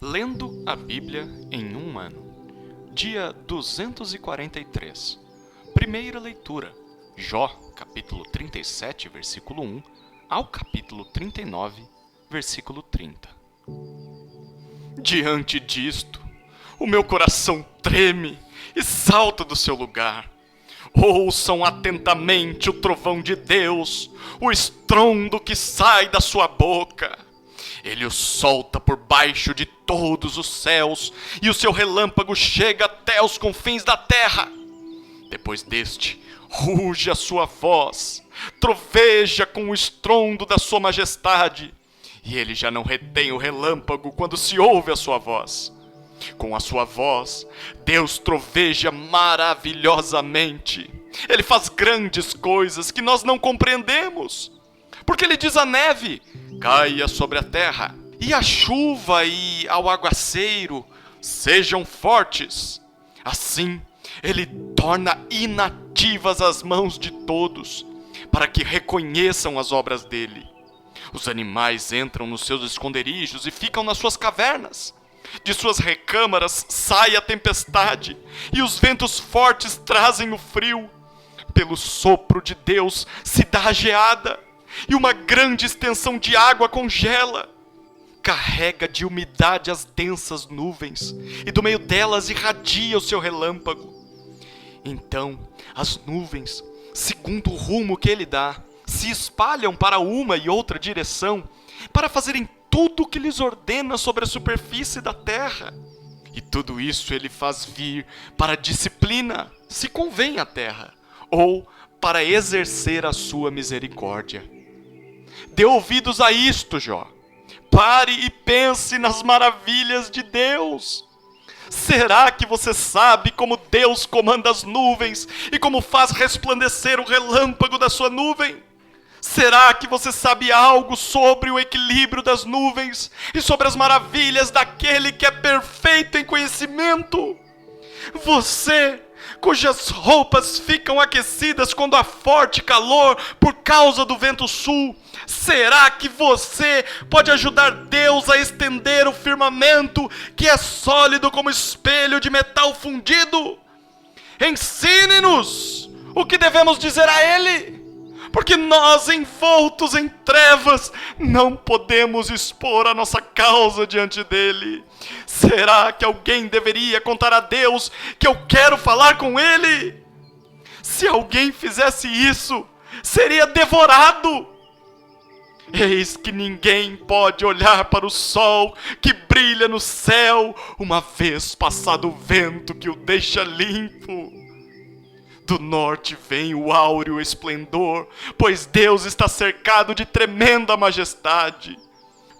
Lendo a Bíblia em um ano. Dia 243. Primeira leitura. Jó, capítulo 37, versículo 1, ao capítulo 39, versículo 30. Diante disto, o meu coração treme e salta do seu lugar. Ouçam atentamente o trovão de Deus, o estrondo que sai da sua boca. Ele o solta por baixo de todos os céus, e o seu relâmpago chega até os confins da terra. Depois deste, ruge a sua voz, troveja com o estrondo da sua majestade, e ele já não retém o relâmpago quando se ouve a sua voz. Com a sua voz, Deus troveja maravilhosamente. Ele faz grandes coisas que nós não compreendemos. Porque ele diz à neve: caia sobre a terra, e à chuva e ao aguaceiro sejam fortes. Assim, ele torna inativas as mãos de todos, para que reconheçam as obras dele. Os animais entram nos seus esconderijos e ficam nas suas cavernas. De suas recâmaras sai a tempestade, e os ventos fortes trazem o frio. Pelo sopro de Deus se dá a geada, e uma grande extensão de água congela. Carrega de umidade as densas nuvens, e do meio delas irradia o seu relâmpago. Então as nuvens, segundo o rumo que ele dá, se espalham para uma e outra direção, para fazerem tudo o que lhes ordena sobre a superfície da terra. E tudo isso ele faz vir para a disciplina, se convém à terra, ou para exercer a sua misericórdia. Dê ouvidos a isto, Jó. Pare e pense nas maravilhas de Deus. Será que você sabe como Deus comanda as nuvens e como faz resplandecer o relâmpago da sua nuvem? Será que você sabe algo sobre o equilíbrio das nuvens e sobre as maravilhas daquele que é perfeito em conhecimento? Você, cujas roupas ficam aquecidas quando há forte calor por causa do vento sul, será que você pode ajudar Deus a estender o firmamento que é sólido como espelho de metal fundido? Ensine-nos o que devemos dizer a Ele, porque nós, envoltos em trevas, não podemos expor a nossa causa diante dele. Será que alguém deveria contar a Deus que eu quero falar com ele? Se alguém fizesse isso, seria devorado. Eis que ninguém pode olhar para o sol que brilha no céu, uma vez passado o vento que o deixa limpo. Do norte vem o áureo esplendor, pois Deus está cercado de tremenda majestade.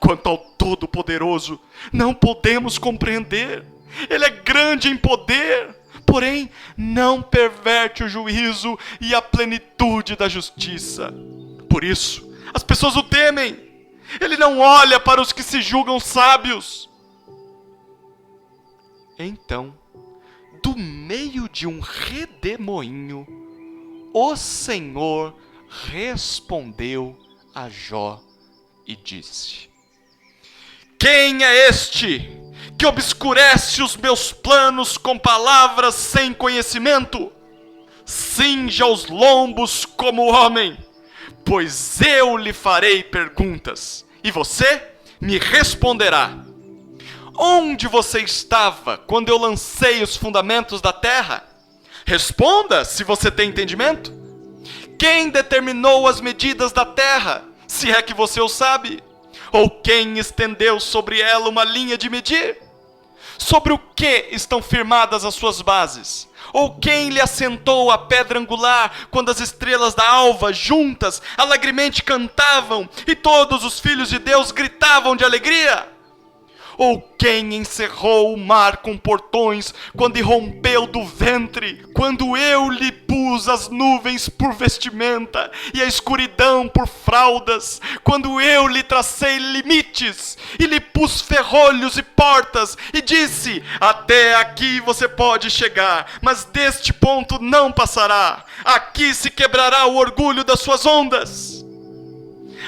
Quanto ao Todo-Poderoso, não podemos compreender. Ele é grande em poder, porém não perverte o juízo e a plenitude da justiça. Por isso, as pessoas o temem. Ele não olha para os que se julgam sábios. Então, do meio de um redemoinho, o Senhor respondeu a Jó e disse: quem é este que obscurece os meus planos com palavras sem conhecimento? Cinja os lombos como homem, pois eu lhe farei perguntas, e você me responderá. Onde você estava quando eu lancei os fundamentos da terra? Responda, se você tem entendimento. Quem determinou as medidas da terra, se é que você o sabe? Ou quem estendeu sobre ela uma linha de medir? Sobre o que estão firmadas as suas bases? Ou quem lhe assentou a pedra angular quando as estrelas da alva juntas alegremente cantavam e todos os filhos de Deus gritavam de alegria? Ou quem encerrou o mar com portões quando irrompeu do ventre, quando eu lhe pus as nuvens por vestimenta e a escuridão por fraldas, quando eu lhe tracei limites e lhe pus ferrolhos e portas e disse: até aqui você pode chegar, mas deste ponto não passará, aqui se quebrará o orgulho das suas ondas.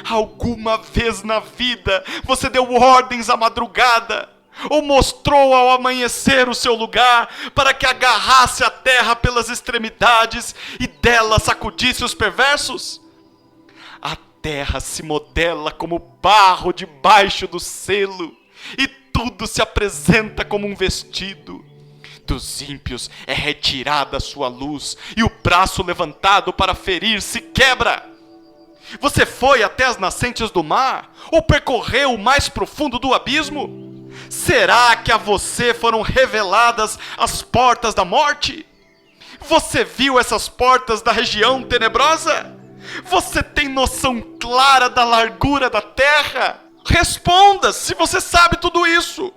Alguma vez na vida você deu ordens à madrugada, Ou mostrou ao amanhecer o seu lugar, para que agarrasse a terra pelas extremidades e dela sacudisse os perversos? A terra se modela como barro debaixo do selo, e tudo se apresenta como um vestido. Dos ímpios é retirada a sua luz, e o braço levantado para ferir se quebra. Você foi até as nascentes do mar, ou percorreu o mais profundo do abismo? Será que a você foram reveladas as portas da morte? Você viu essas portas da região tenebrosa? Você tem noção clara da largura da terra? Responda, se você sabe tudo isso.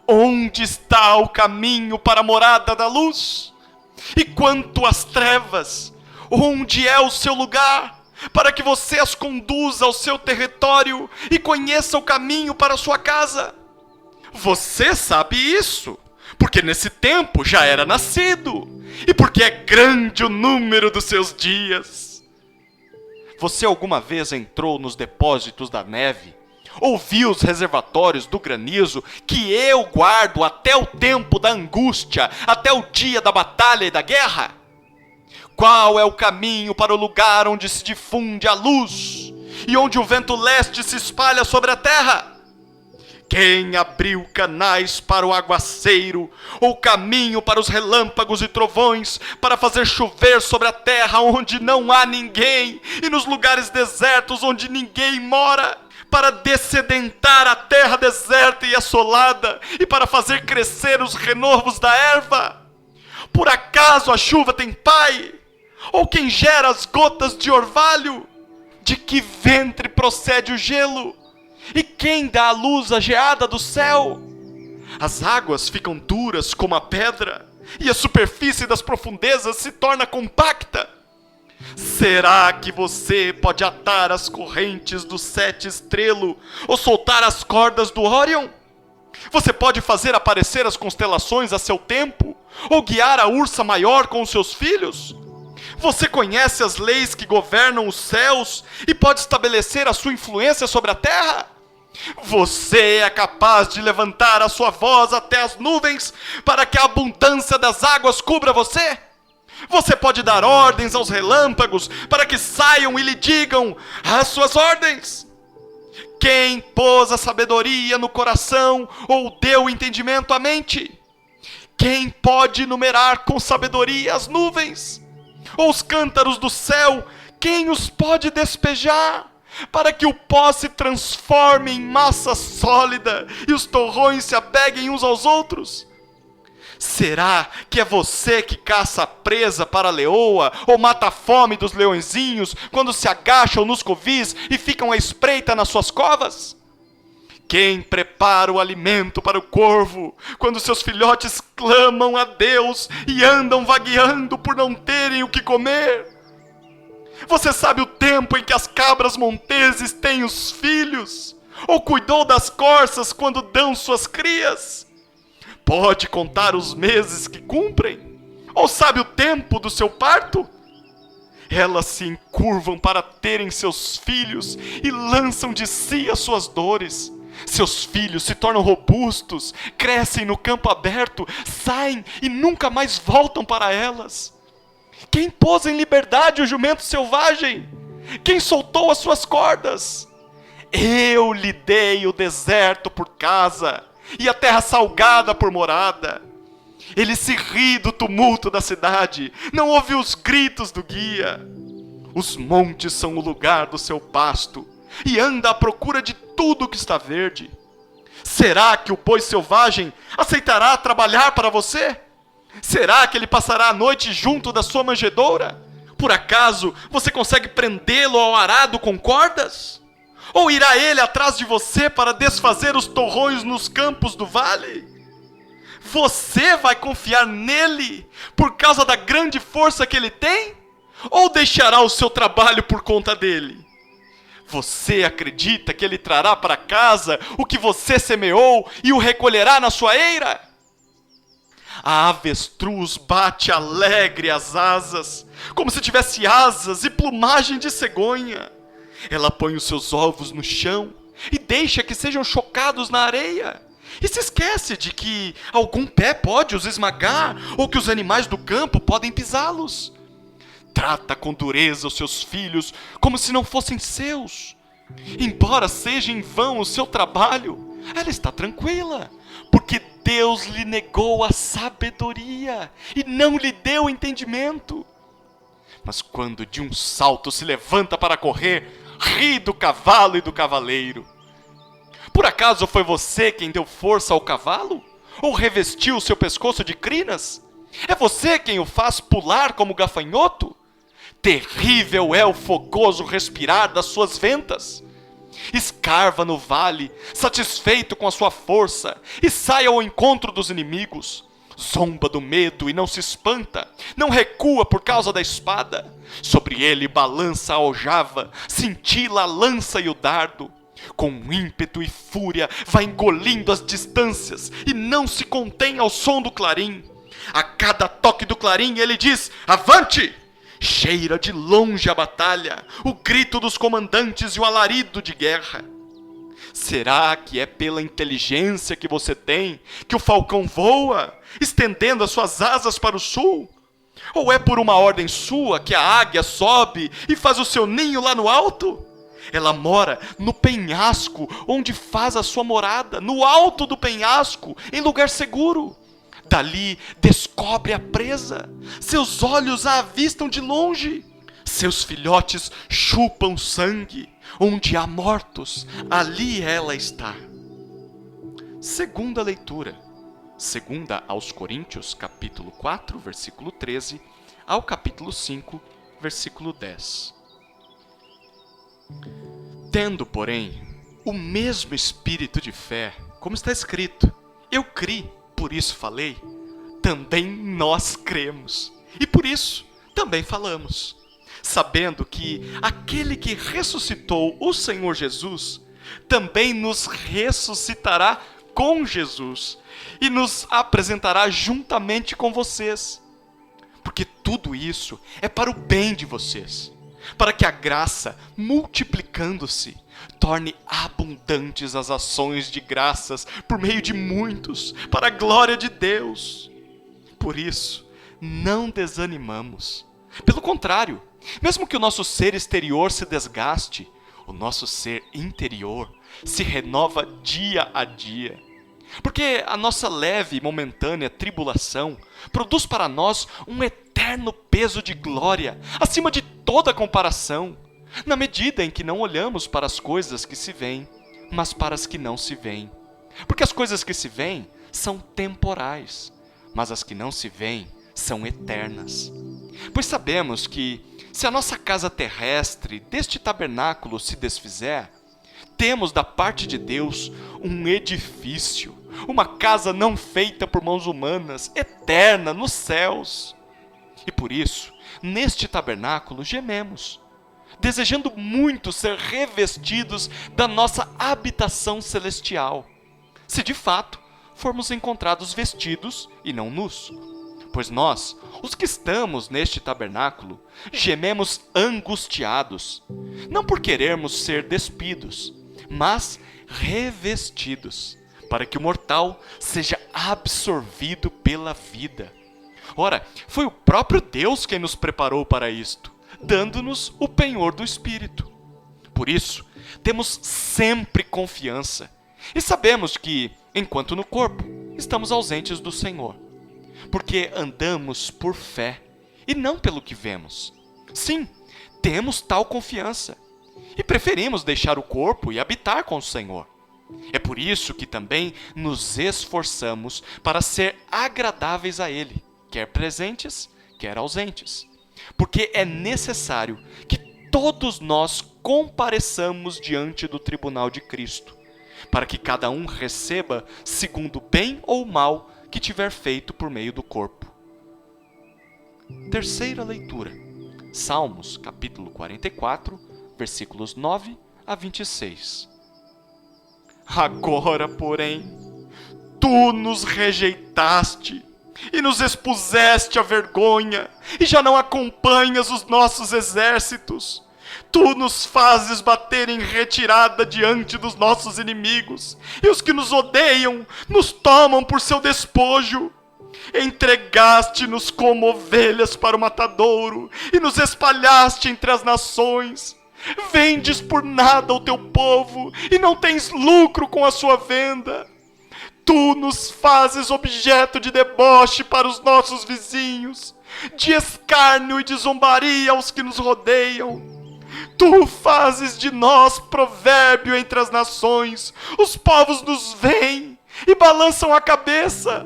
Onde está o caminho para a morada da luz? E quanto às trevas, onde é o seu lugar, para que você as conduza ao seu território e conheça o caminho para a sua casa? Você sabe isso, porque nesse tempo já era nascido, e porque é grande o número dos seus dias. Você alguma vez entrou nos depósitos da neve? Ou viu os reservatórios do granizo que eu guardo até o tempo da angústia, até o dia da batalha e da guerra? Qual é o caminho para o lugar onde se difunde a luz e onde o vento leste se espalha sobre a terra? Quem abriu canais para o aguaceiro, ou caminho para os relâmpagos e trovões, para fazer chover sobre a terra onde não há ninguém, e nos lugares desertos onde ninguém mora, para dessedentar a terra deserta e assolada, e para fazer crescer os renovos da erva? Por acaso a chuva tem pai? Ou quem gera as gotas de orvalho? De que ventre procede o gelo? E quem dá a luz à geada do céu? As águas ficam duras como a pedra, e a superfície das profundezas se torna compacta. Será que você pode atar as correntes do sete estrelo, ou soltar as cordas do Órion? Você pode fazer aparecer as constelações a seu tempo, ou guiar a ursa maior com os seus filhos? Você conhece as leis que governam os céus e pode estabelecer a sua influência sobre a terra? Você é capaz de levantar a sua voz até as nuvens para que a abundância das águas cubra você? Você pode dar ordens aos relâmpagos para que saiam e lhe digam as suas ordens? Quem pôs a sabedoria no coração ou deu entendimento à mente? Quem pode numerar com sabedoria as nuvens? Ou os cântaros do céu, quem os pode despejar? Para que o pó se transforme em massa sólida e os torrões se apeguem uns aos outros? Será que é você que caça a presa para a leoa, ou mata a fome dos leõezinhos quando se agacham nos covis e ficam à espreita nas suas covas? Quem prepara o alimento para o corvo, quando seus filhotes clamam a Deus e andam vagueando por não terem o que comer? Você sabe o tempo em que as cabras monteses têm os filhos? Ou cuidou das corças quando dão suas crias? Pode contar os meses que cumprem? Ou sabe o tempo do seu parto? Elas se encurvam para terem seus filhos e lançam de si as suas dores. Seus filhos se tornam robustos, crescem no campo aberto, saem e nunca mais voltam para elas. Quem pôs em liberdade o jumento selvagem? Quem soltou as suas cordas? Eu lhe dei o deserto por casa e a terra salgada por morada. Ele se ri do tumulto da cidade, não ouve os gritos do guia. Os montes são o lugar do seu pasto, e anda à procura de tudo que está verde. Será que o boi selvagem aceitará trabalhar para você? Será que ele passará a noite junto da sua manjedoura? Por acaso você consegue prendê-lo ao arado com cordas? Ou irá ele atrás de você para desfazer os torrões nos campos do vale? Você vai confiar nele por causa da grande força que ele tem? Ou deixará o seu trabalho por conta dele? Você acredita que ele trará para casa o que você semeou e o recolherá na sua eira? A avestruz bate alegre as asas, como se tivesse asas e plumagem de cegonha. Ela põe os seus ovos no chão e deixa que sejam chocados na areia. E se esquece de que algum pé pode os esmagar ou que os animais do campo podem pisá-los. Trata com dureza os seus filhos como se não fossem seus. Embora seja em vão o seu trabalho, ela está tranquila, porque Deus lhe negou a sabedoria e não lhe deu entendimento. Mas quando de um salto se levanta para correr, ri do cavalo e do cavaleiro. Por acaso foi você quem deu força ao cavalo? Ou revestiu o seu pescoço de crinas? É você quem o faz pular como gafanhoto? Terrível é o fogoso respirar das suas ventas. Escarva no vale, satisfeito com a sua força, e sai ao encontro dos inimigos. Zomba do medo e não se espanta, não recua por causa da espada. Sobre ele balança a aljava, cintila a lança e o dardo. Com ímpeto e fúria vai engolindo as distâncias e não se contém ao som do clarim. A cada toque do clarim ele diz: avante! Cheira de longe a batalha, o grito dos comandantes e o alarido de guerra. Será que é pela inteligência que você tem que o falcão voa, estendendo as suas asas para o sul? Ou é por uma ordem sua que a águia sobe e faz o seu ninho lá no alto? Ela mora no penhasco, onde faz a sua morada, no alto do penhasco, em lugar seguro. Dali descobre a presa, seus olhos a avistam de longe. Seus filhotes chupam sangue, onde há mortos, ali ela está. Segunda leitura, segunda aos Coríntios, capítulo 4, versículo 13, ao capítulo 5, versículo 10. Tendo, porém, o mesmo espírito de fé, como está escrito, eu criei, por isso falei, também nós cremos, e por isso também falamos, sabendo que aquele que ressuscitou o Senhor Jesus, também nos ressuscitará com Jesus, e nos apresentará juntamente com vocês, porque tudo isso é para o bem de vocês, para que a graça, multiplicando-se, torne abundantes as ações de graças por meio de muitos, para a glória de Deus. Por isso, não desanimamos. Pelo contrário, mesmo que o nosso ser exterior se desgaste, o nosso ser interior se renova dia a dia. Porque a nossa leve e momentânea tribulação produz para nós um eterno peso de glória, acima de toda comparação, na medida em que não olhamos para as coisas que se veem, mas para as que não se veem. Porque as coisas que se veem são temporais, mas as que não se veem são eternas. Pois sabemos que, se a nossa casa terrestre deste tabernáculo se desfizer, temos da parte de Deus um edifício, uma casa não feita por mãos humanas, eterna nos céus. E por isso, neste tabernáculo gememos, desejando muito ser revestidos da nossa habitação celestial, se de fato formos encontrados vestidos e não nus. Pois nós, os que estamos neste tabernáculo, gememos angustiados, não por querermos ser despidos, mas revestidos, para que o mortal seja absorvido pela vida. Ora, foi o próprio Deus quem nos preparou para isto, dando-nos o penhor do Espírito. Por isso, temos sempre confiança e sabemos que, enquanto no corpo, estamos ausentes do Senhor, porque andamos por fé e não pelo que vemos. Sim, temos tal confiança e preferimos deixar o corpo e habitar com o Senhor. É por isso que também nos esforçamos para ser agradáveis a Ele, quer presentes, quer ausentes. Porque é necessário que todos nós compareçamos diante do tribunal de Cristo, para que cada um receba segundo o bem ou o mal que tiver feito por meio do corpo. Terceira leitura, Salmos, capítulo 44, versículos 9 a 26. Agora, porém, tu nos rejeitaste e nos expuseste à vergonha, e já não acompanhas os nossos exércitos. Tu nos fazes bater em retirada diante dos nossos inimigos, e os que nos odeiam nos tomam por seu despojo. Entregaste-nos como ovelhas para o matadouro, e nos espalhaste entre as nações. Vendes por nada o teu povo, e não tens lucro com a sua venda. Tu nos fazes objeto de deboche para os nossos vizinhos, de escárnio e de zombaria aos que nos rodeiam. Tu fazes de nós provérbio entre as nações, os povos nos veem e balançam a cabeça.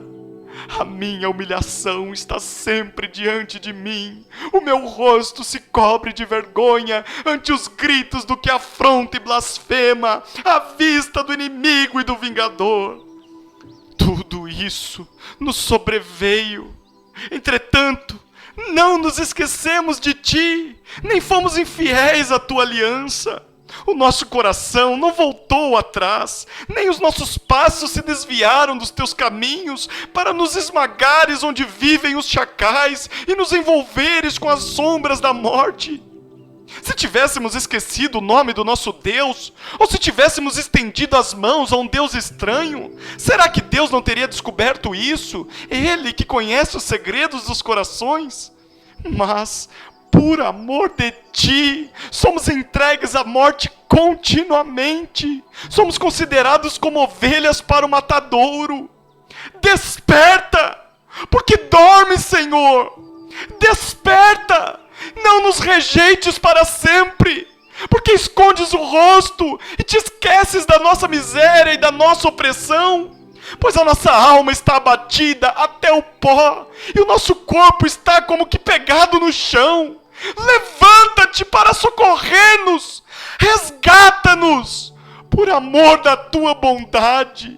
A minha humilhação está sempre diante de mim, o meu rosto se cobre de vergonha ante os gritos do que afronta e blasfema, à vista do inimigo e do vingador. Tudo isso nos sobreveio. Entretanto, não nos esquecemos de ti, nem fomos infiéis à tua aliança. O nosso coração não voltou atrás, nem os nossos passos se desviaram dos teus caminhos, para nos esmagares onde vivem os chacais e nos envolveres com as sombras da morte. Se tivéssemos esquecido o nome do nosso Deus, ou se tivéssemos estendido as mãos a um Deus estranho, será que Deus não teria descoberto isso? Ele que conhece os segredos dos corações? Mas, por amor de ti, somos entregues à morte continuamente. Somos considerados como ovelhas para o matadouro. Desperta, porque dormes, Senhor. Desperta, não nos rejeites para sempre, porque escondes o rosto e te esqueces da nossa miséria e da nossa opressão. Pois a nossa alma está abatida até o pó, e o nosso corpo está como que pegado no chão. Levanta-te para socorrer-nos, resgata-nos, por amor da tua bondade.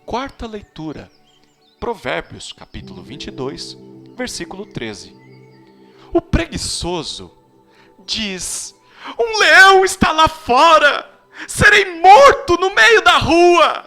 Quarta leitura, Provérbios, capítulo 22, versículo 13. O preguiçoso diz: um leão está lá fora, serei morto no meio da rua.